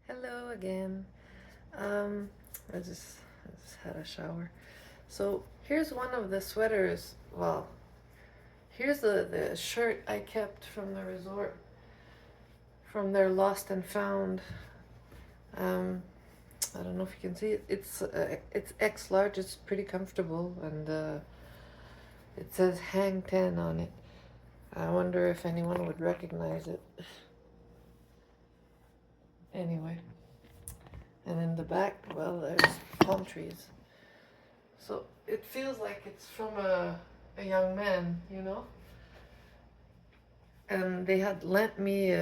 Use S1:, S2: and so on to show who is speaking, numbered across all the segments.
S1: Hello again. Um, I just had a shower. So here's one of the sweaters. Well, here's the shirt I kept from the resort, from their lost and found. Um, I don't know if you can see it. It's X large. It's pretty comfortable, and it says Hang 10 on it. I wonder if anyone would recognize it. Anyway, and in the back, well, there's palm trees. So it feels like it's from a young man, you know? And they had lent me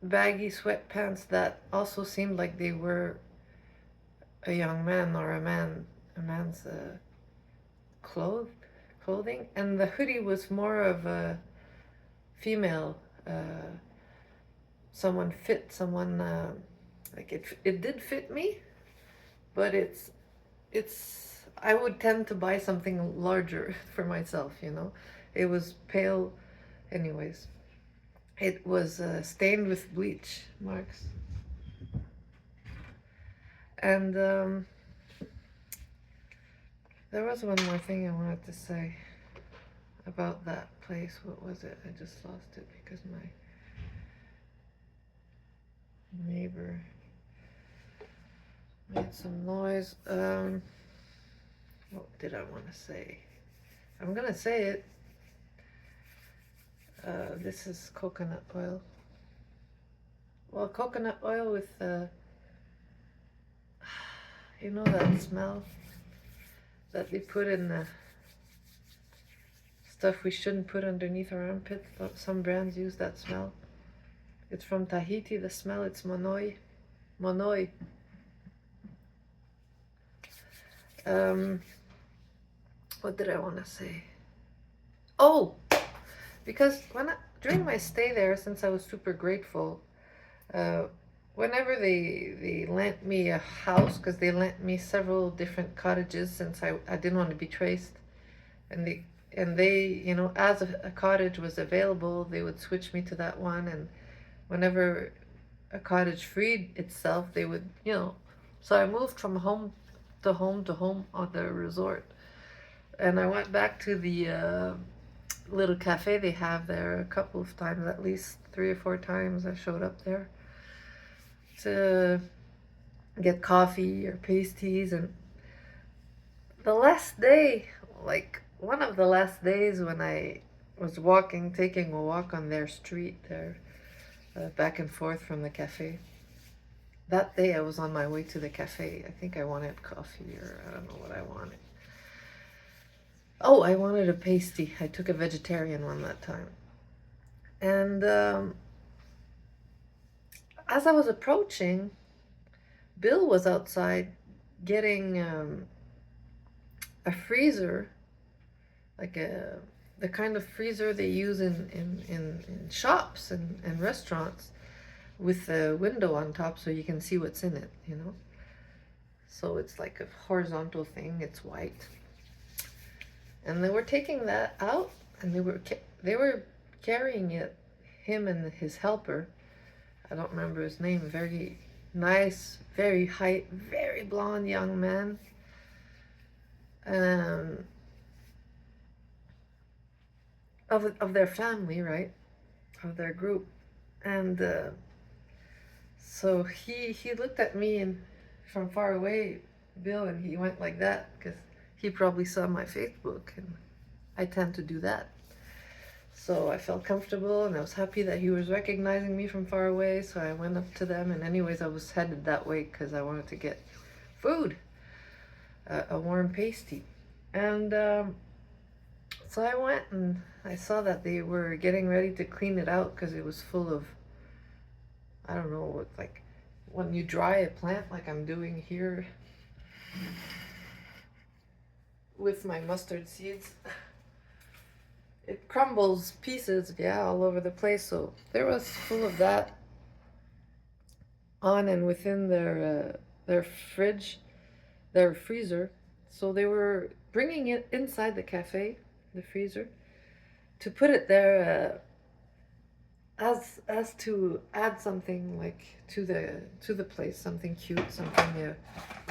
S1: baggy sweatpants that also seemed like they were a young man or a man's cloth, clothing. And the hoodie was more of a female, uh, someone, like it did fit me, but I would tend to buy something larger for myself, you know? It was pale, anyways. It was stained with bleach marks. And there was one more thing I wanted to say about that place. What was it? I just lost it because my neighbor made some noise. What did I want to say? I'm gonna say it. This is coconut oil. Well, coconut oil with you know that smell that they put in the stuff we shouldn't put underneath our armpits. Some brands use that smell. It's from Tahiti, the smell. It's monoi. Monoi. Um, what did I want to say? Oh, because during my stay there, since I was super grateful, uh, whenever they lent me a house, because they lent me several different cottages since I didn't want to be traced, and they you know, as a cottage was available, they would switch me to that one, and whenever a cottage freed itself, they would, you know. So I moved from home to home to home on the resort, and I went back to the little cafe they have there a couple of times, at least 3 or 4 times. I showed up there to get coffee or pasties, and the last day, like one of the last days when I was taking a walk on their street there, back and forth from the cafe. That day I was on my way to the cafe. I think I wanted coffee, or I don't know what I wanted. Oh, I wanted a pasty. I took a vegetarian one that time. And as I was approaching, Bill was outside getting a freezer, like the kind of freezer they use in shops and restaurants, with a window on top so you can see what's in it, you know? So it's like a horizontal thing, it's white. And they were taking that out, and they were carrying it, him and his helper. I don't remember his name. Very nice, very height, very blonde young man. Um, of their family, right? Of their group. And so he looked at me and from far away, Bill, and he went like that because he probably saw my Facebook, and I tend to do that. So I felt comfortable, and I was happy that he was recognizing me from far away. So I went up to them, and anyways, I was headed that way because I wanted to get food, a warm pasty. And so I went, and I saw that they were getting ready to clean it out because it was full of, I don't know, what, like when you dry a plant like I'm doing here with my mustard seeds, it crumbles pieces, yeah, all over the place. So there was full of that on and within their fridge, their freezer. So they were bringing it inside the cafe, the freezer, to put it there as to add something like to the place, something cute, something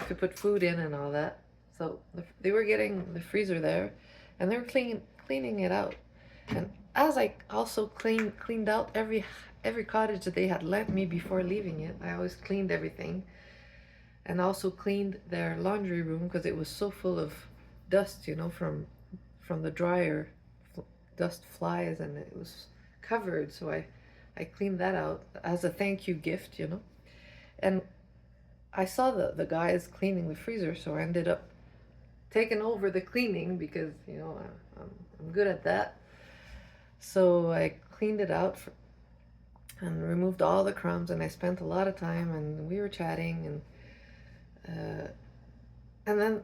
S1: to put food in and all that. So they were getting the freezer there, and they were cleaning it out. And as I also cleaned out every cottage that they had lent me before leaving it, I always cleaned everything, and also cleaned their laundry room because it was so full of dust, from the dryer, dust flies, and it was covered. So I cleaned that out as a thank you gift. And I saw the guys cleaning the freezer, so I ended up taking over the cleaning because I'm good at that. So I cleaned it out and removed all the crumbs, and I spent a lot of time, and we were chatting, and then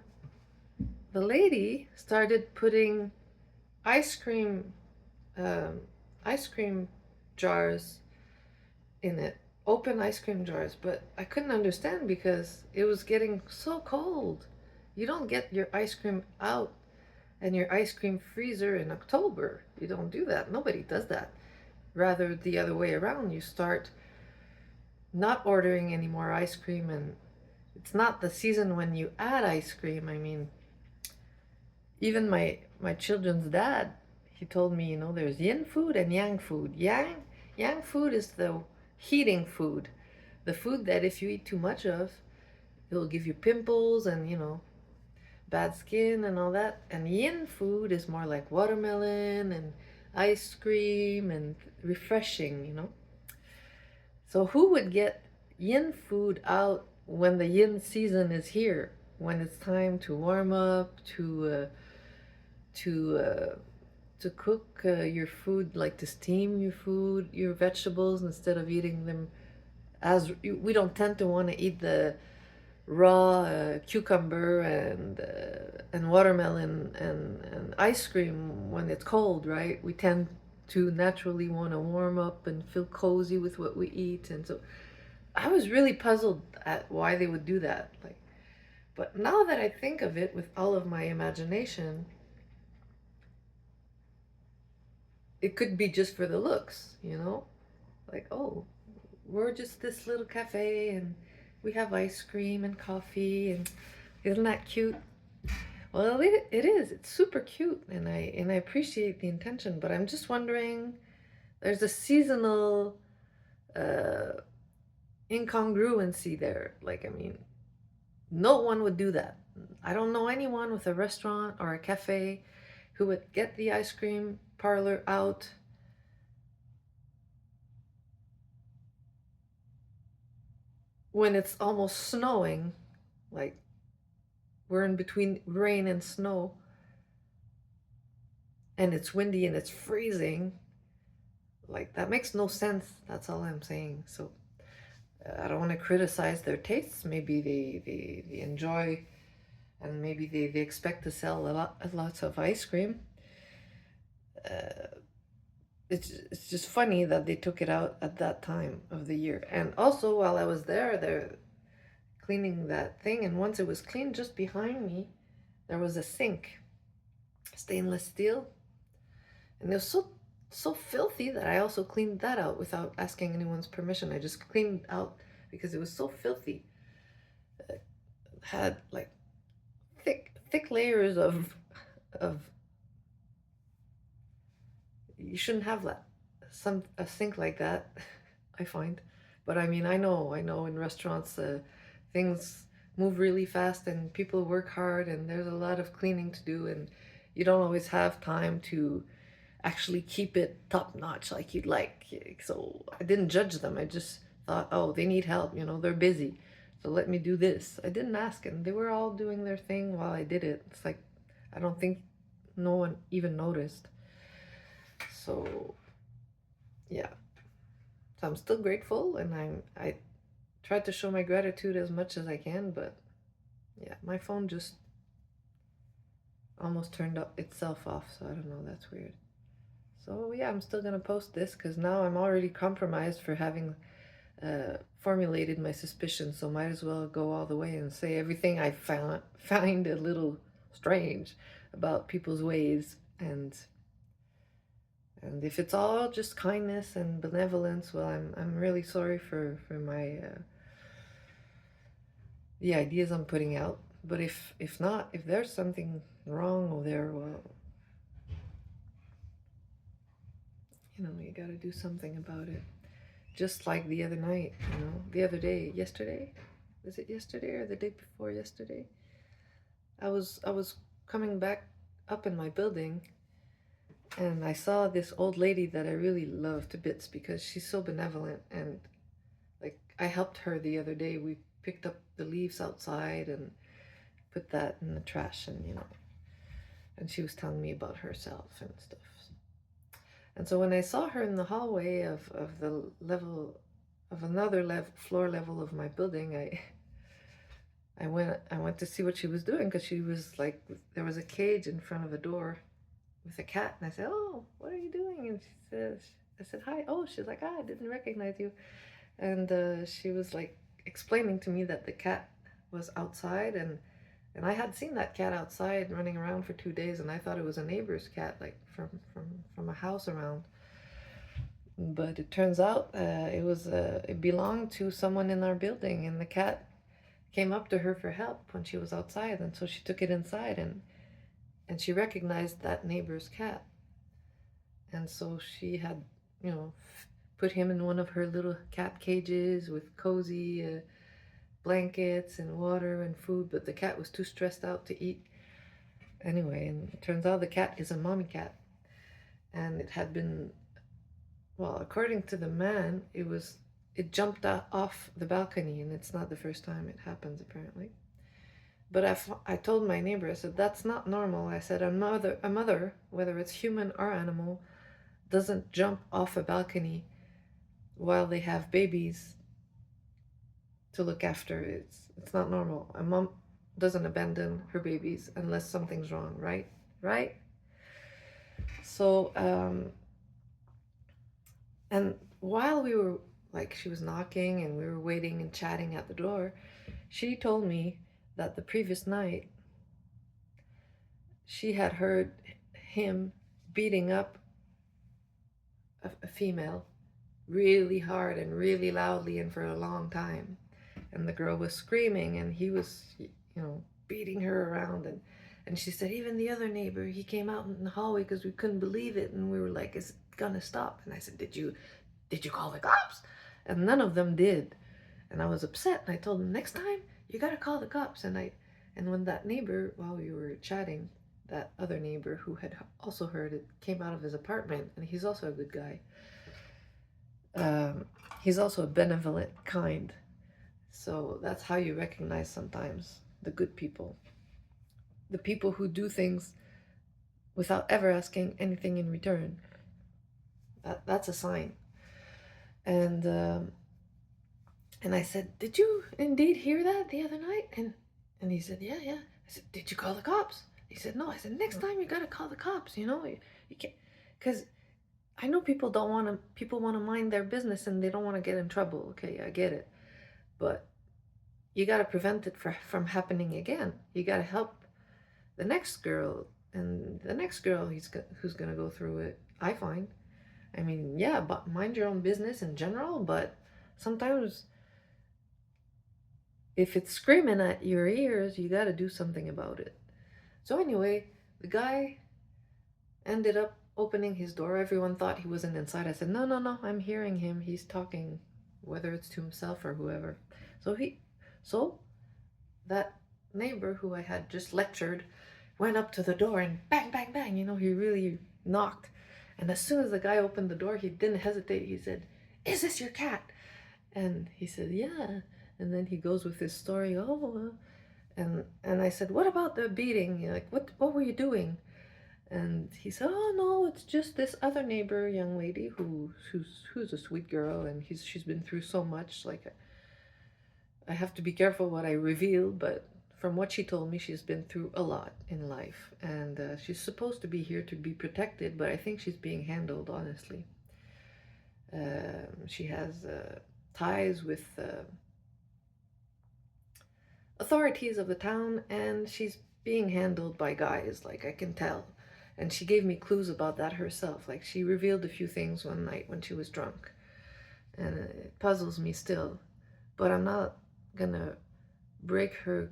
S1: the lady started putting ice cream um, ice cream jars in it, open ice cream jars, but I couldn't understand because it was getting so cold. You don't get your ice cream out and your ice cream freezer in October. You don't do that. Nobody does that. Rather, the other way around, you start not ordering any more ice cream, and it's not the season when you add ice cream. I mean, even my children's dad, he told me, there's yin food and yang food. Yang food is the heating food, the food that if you eat too much of, it'll give you pimples and bad skin and all that. And yin food is more like watermelon and ice cream and refreshing. So who would get yin food out when the yin season is here, when it's time to warm up, to cook your food, like to steam your food, your vegetables, instead of eating them as we don't tend to want to eat the raw cucumber and watermelon and ice cream when it's cold, right? We tend to naturally want to warm up and feel cozy with what we eat. And so I was really puzzled at why they would do that. But now that I think of it with all of my imagination, it could be just for the looks. Like, oh, we're just this little cafe and we have ice cream and coffee, and isn't that cute? Well, it is. It's super cute, and I appreciate the intention, but I'm just wondering, there's a seasonal uh, incongruency there. Like, I mean, no one would do that. I don't know anyone with a restaurant or a cafe who would get the ice cream parlor out when it's almost snowing. Like, we're in between rain and snow, and it's windy and it's freezing. Like, that makes no sense. That's all I'm saying. So I don't want to criticize their tastes. Maybe they enjoy, and maybe they expect to sell lots of ice cream. It's just funny that they took it out at that time of the year. And also, while I was there, they're cleaning that thing, and once it was cleaned, just behind me there was a sink, stainless steel, and it was so filthy that I also cleaned that out without asking anyone's permission. I just cleaned out because it was so filthy. It had like thick layers of you shouldn't have that. A sink like that, I find. But I mean, I know in restaurants things move really fast and people work hard and there's a lot of cleaning to do, and you don't always have time to actually keep it top notch like you'd like. So I didn't judge them. I just thought, oh, they need help, they're busy. So let me do this. I didn't ask, and they were all doing their thing while I did it. It's like, I don't think no one even noticed. So yeah. So I'm still grateful, and I tried to show my gratitude as much as I can, but yeah, my phone just almost turned up itself off, so I don't know, that's weird. So yeah, I'm still gonna post this because now I'm already compromised for having formulated my suspicions, so might as well go all the way and say everything I find a little strange about people's ways. And And if it's all just kindness and benevolence, well, I'm really sorry for my the ideas I'm putting out. But if not, if there's something wrong over there, well, you got to do something about it. Just like the other night, the other day, yesterday, was it yesterday or the day before yesterday? I was coming back up in my building, and I saw this old lady that I really love to bits because she's so benevolent. And like, I helped her the other day. We picked up the leaves outside and put that in the trash, and she was telling me about herself and stuff. And so when I saw her in the hallway of the level of another floor level of my building, I went to see what she was doing, because she was like, there was a cage in front of a door with a cat, and I said, "Oh, what are you doing?" And I said, "Hi." Oh, she's like, "Ah, I didn't recognize you." And she was like explaining to me that the cat was outside, and I had seen that cat outside running around for 2 days, and I thought it was a neighbor's cat, like from a house around. But it turns out it belonged to someone in our building, and the cat came up to her for help when she was outside, and so she took it inside, and she recognized that neighbor's cat, and so she had, put him in one of her little cat cages with cozy blankets and water and food, but the cat was too stressed out to eat anyway. And it turns out the cat is a mommy cat, and it had been, well, according to the man, it jumped off the balcony, and it's not the first time it happens, apparently. But I told my neighbor, I said, "That's not normal." I said, a mother, whether it's human or animal, doesn't jump off a balcony while they have babies to look after. It's not normal. A mom doesn't abandon her babies unless something's wrong, right? Right? So, and while we were, like, she was knocking and we were waiting and chatting at the door, she told me that the previous night she had heard him beating up a female really hard and really loudly and for a long time. And the girl was screaming, and he was, beating her around. And she said, even the other neighbor, he came out in the hallway because we couldn't believe it. And we were like, is it gonna stop? And I said, did you call the cops? And none of them did. And I was upset. And I told them, next time, you gotta call the cops. And when that neighbor, while we were chatting, that other neighbor who had also heard it came out of his apartment, and he's also a good guy. He's also a benevolent, kind. So that's how you recognize sometimes the good people. The people who do things without ever asking anything in return. That's a sign. And I said, did you indeed hear that the other night? And he said, yeah. I said, did you call the cops? He said, no. I said, next time you gotta call the cops. You can't, because I know people want to mind their business and they don't want to get in trouble. Okay, I get it. But you got to prevent it from happening again. You got to help the next girl and the next girl who's going to go through it, I find. I mean, yeah, but mind your own business in general, but sometimes if it's screaming at your ears, you got to do something about it. So anyway, the guy ended up opening his door. Everyone thought he wasn't inside. I said, no, I'm hearing him. He's talking, whether it's to himself or whoever. So that neighbor who I had just lectured went up to the door and bang, bang, bang. He really knocked. And as soon as the guy opened the door, he didn't hesitate. He said, is this your cat? And he said, yeah. And then he goes with his story. And I said, what about the beating? Like, what were you doing? And he said, oh no, it's just this other neighbor, young lady who's a sweet girl, and she's been through so much. Like, I have to be careful what I reveal, but from what she told me, she's been through a lot in life, and she's supposed to be here to be protected, but I think she's being handled, honestly. She has ties with authorities of the town, and she's being handled by guys, like, I can tell. And she gave me clues about that herself. Like, she revealed a few things one night when she was drunk. And it puzzles me still. But I'm not gonna break her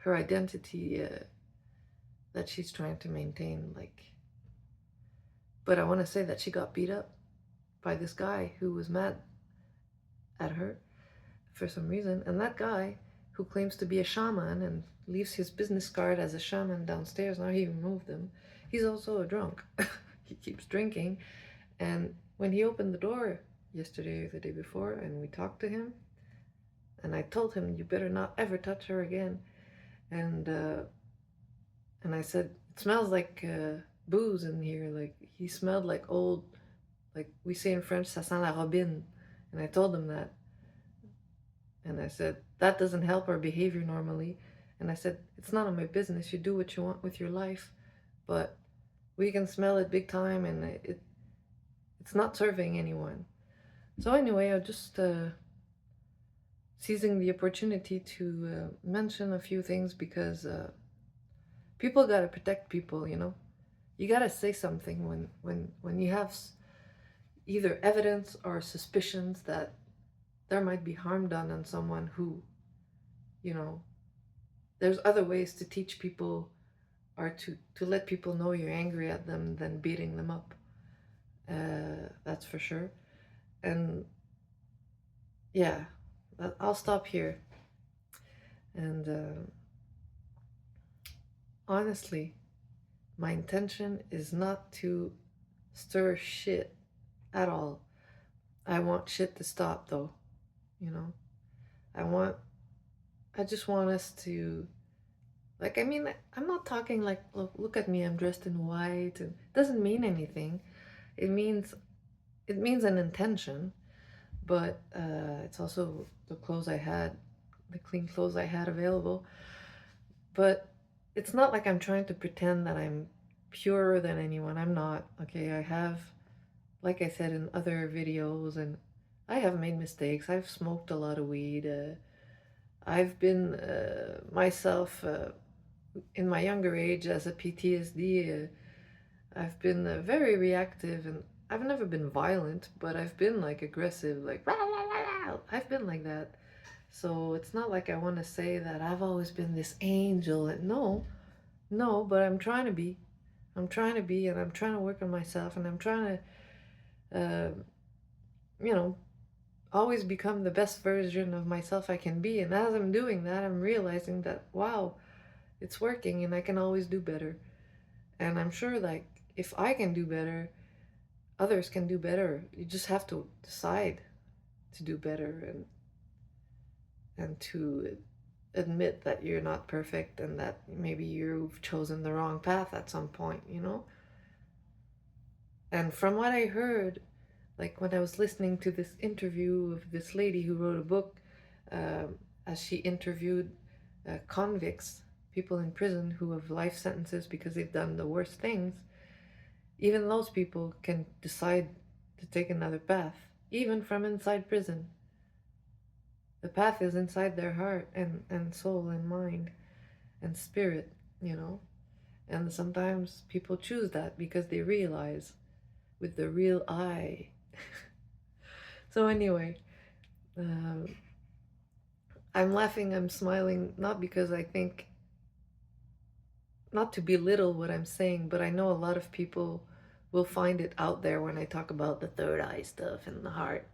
S1: identity that she's trying to maintain. Like, but I want to say that she got beat up by this guy who was mad at her for some reason. And that guy, who claims to be a shaman and leaves his business card as a shaman downstairs, now he removed them, he's also a drunk. He keeps drinking. And when he opened the door yesterday or the day before and we talked to him, and I told him, you better not ever touch her again. And I said, it smells like booze in here. Like, he smelled like old, like we say in French, ça sent la robine. And I told him that. And I said, that doesn't help our behavior normally. And I said, it's none of my business. You do what you want with your life. But we can smell it big time, and it's not serving anyone. So anyway, I'm just seizing the opportunity to mention a few things, because people gotta protect people, you know? You gotta say something when you have either evidence or suspicions that there might be harm done on someone who, you know, there's other ways to teach people or to let people know you're angry at them than beating them up. That's for sure. And yeah, I'll stop here. And honestly, my intention is not to stir shit at all. I want shit to stop, though, you know? I just want us to, like, I mean, I'm not talking like, look at me, I'm dressed in white, and it doesn't mean anything. It means an intention, but it's also the clothes I had, the clean clothes I had available. But it's not like I'm trying to pretend that I'm purer than anyone. I'm not. Okay, I have, like I said in other videos, and I have made mistakes. I've smoked a lot of weed. I've been myself in my younger age as a PTSD. I've been very reactive, and I've never been violent, but I've been like aggressive, like rah, rah, rah, rah. I've been like that. So it's not like I want to say that I've always been this angel. No, but I'm trying to be. I'm trying to be, and I'm trying to work on myself, and I'm trying to, you know, always become the best version of myself I can be. And as I'm doing that, I'm realizing that, wow, it's working, and I can always do better. And I'm sure, like, if I can do better, others can do better. You just have to decide to do better, and to admit that you're not perfect, and that maybe you've chosen the wrong path at some point, you know? And from what I heard, like when I was listening to this interview of this lady who wrote a book, as she interviewed convicts, people in prison who have life sentences because they've done the worst things, even those people can decide to take another path, even from inside prison. The path is inside their heart and soul and mind and spirit, you know? And sometimes people choose that because they realize with the real eye. So anyway, I'm laughing, I'm smiling, not because I think, not to belittle what I'm saying, but I know a lot of people will find it out there when I talk about the third eye stuff and the heart.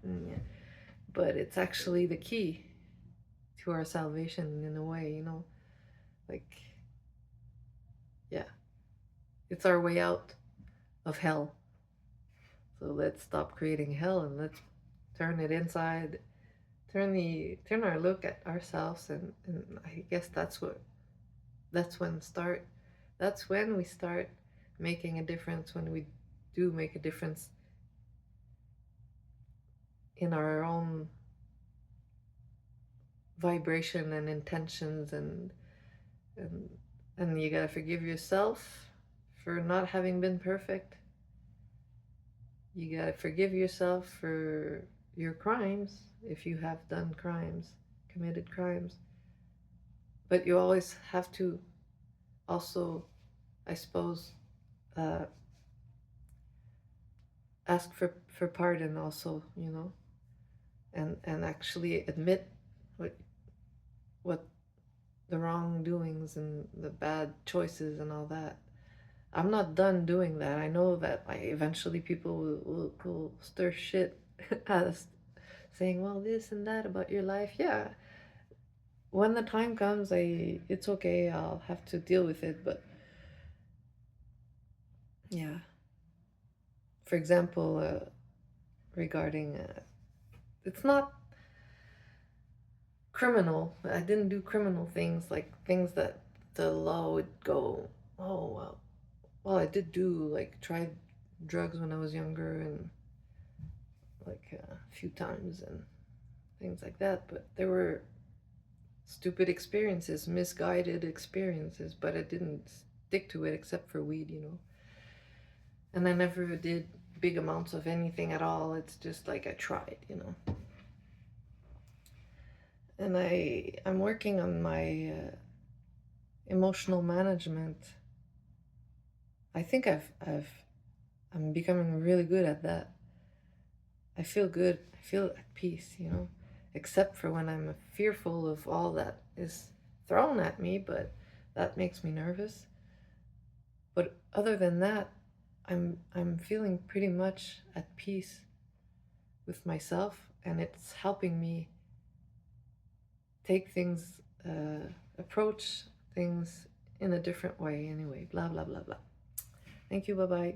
S1: But it's actually the key to our salvation in a way, you know? Like, yeah, it's our way out of hell. So let's stop creating hell, and let's turn it inside, turn our look at ourselves, and I guess that's when we start making a difference, when we do make a difference in our own vibration and intentions, and you gotta forgive yourself for not having been perfect. You gotta forgive yourself for your crimes, if you have done crimes, committed crimes. But you always have to also, I suppose, uh, ask for pardon also, you know, and actually admit what the wrongdoings and the bad choices and all that. I'm not done doing that. I know that like eventually people will stir shit at us, saying, well, this and that about your life. Yeah, when the time comes, it's okay. I'll have to deal with it. But yeah, for example, regarding it's not criminal. I didn't do criminal things, like things that the law would go, oh well, I did do, like, tried drugs when I was younger, and like a few times and things like that, but there were stupid experiences, misguided experiences, but I didn't stick to it except for weed, you know. And I never did big amounts of anything at all. It's just like I tried, you know. And I'm working on my emotional management. I think I'm becoming really good at that. I feel good. I feel at peace, you know, except for when I'm fearful of all that is thrown at me, but that makes me nervous. But other than that, I'm feeling pretty much at peace with myself, and it's helping me take things, approach things in a different way anyway. Blah blah blah blah. Thank you. Bye bye.